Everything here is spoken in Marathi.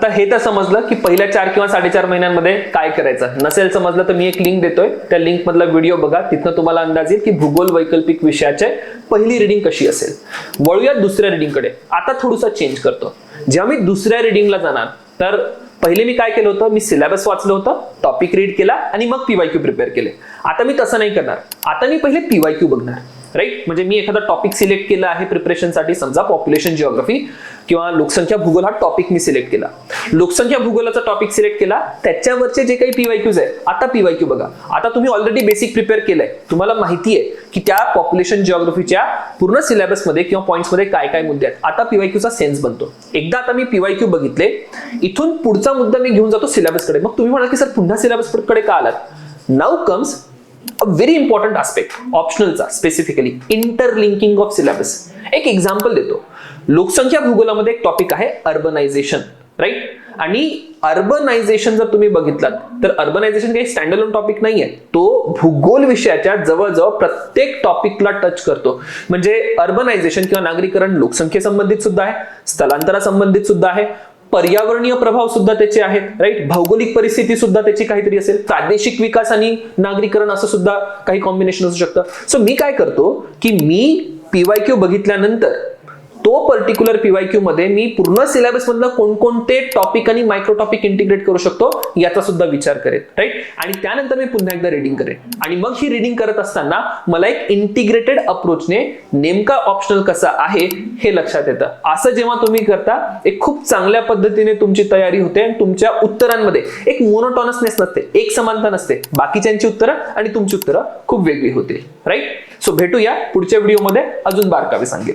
आता हे तर समजलं की पहिल्या 4 किंवा 4.5 महिन्यांमध्ये काय करायचं. नसेल समजलं तर मी एक लिंक देतोय, त्या लिंक मधला व्हिडिओ बघा, तिथनं तुम्हाला अंदाज येईल की भूगोल वैकल्पिक विषयाचे पहिली रिडिंग कशी असेल. वळूयात दुसऱ्या रिडिंगकडे. आता थोडंसं चेंज करतो. जेव्हा मी दुसऱ्या रिडिंगला जाणार तर पहिले मी काय केलं होतं, मी सिलेबस वाचलं होतं, टॉपिक रीड केला आणि मग पीवायक्यू प्रिपेअर केले. आता मी तसं नाही करणार. आता मी पहिले पीवायक्यू बघणार. राईट, म्हणजे मी एखादा टॉपिक सिलेक्ट केला आहे प्रिपरेशनसाठी, समजा पॉप्युलेशन जिओग्राफी किंवा लोकसंख्या भूगोल हा टॉपिक मी सिलेक्ट केला. लोकसंख्या भूगोलाचा टॉपिक सिलेक्ट केला, त्याच्यावरचे जे काही पीवायक्यूज आहे, आता पीवायक्यू बघा. आता तुम्ही ऑलरेडी बेसिक प्रिपेअर केलंय, तुम्हाला माहिती आहे की त्या पॉप्युलेशन जिओग्राफीच्या पूर्ण सिलेबसमध्ये किंवा पॉईंट्समध्ये काय काय मुद्दे आहेत. आता पीवायक्यूचा सेन्स बनतो. एकदा आता मी पीवायक्यू बघितले, इथून पुढचा मुद्दा मी घेऊन जातो सिलेबसकडे. मग तुम्ही म्हणाल की सर पुन्हा सिलेबसकडे का आलात. Now comes a very important aspect, ऑप्शनलचा स्पेसिफिकली इंटरलिंकिंग ऑफ सिलेबस. एक एक्झाम्पल देतो. लोकसंख्या भूगोलामध्ये एक टॉपिक आहे अर्बनायझेशन. राईट, आणि अर्बनायझेशन जर तुम्ही बघितलात तर अर्बनायझेशन काही स्टँड अलोन टॉपिक नाहीये. तो भूगोल विषयाच्या जवळजवळ प्रत्येक टॉपिकला टच करतो. म्हणजे अर्बनायझेशन किंवा नागरीकरण लोकसंख्येसंबंधित सुद्धा आहे, स्थलांतरासंबंधित सुद्धा आहे, पर्यावरणीय प्रभाव सुद्धा त्याचे आहेत. राईट, भौगोलिक परिस्थिती सुद्धा त्याची काहीतरी असेल, प्रादेशिक विकास आणि नागरीकरण असं सुद्धा काही कॉम्बिनेशन असू शकतं. सो मी काय करतो की मी पीवायक्यू बघितल्यानंतर तो पर्टिक्युलर पीवायक्यू मध्ये मी पूर्ण सिलेबस मधलं कोणकोणते टॉपिक आणि मायक्रो टॉपिक इंटिग्रेट करू शकतो याचा सुद्धा विचार करेन. राईट, आणि त्यानंतर मी पुन्हा एकदा रिडिंग करेन. आणि मग ही रिडिंग करत असताना मला एक इंटिग्रेटेड अप्रोचने नेमका ऑप्शनल कसा आहे हे लक्षात येतं. असं जेव्हा तुम्ही करता, एक खूप चांगल्या पद्धतीने तुमची तयारी होते आणि तुमच्या उत्तरांमध्ये एक मोनोटॉनसनेस नसते, एक समानता नसते. बाकीच्यांची उत्तरं आणि तुमची उत्तरं खूप वेगळी होतील. राईट, सो भेटूया पुढच्या व्हिडिओमध्ये, अजून बारकावे सांगेल.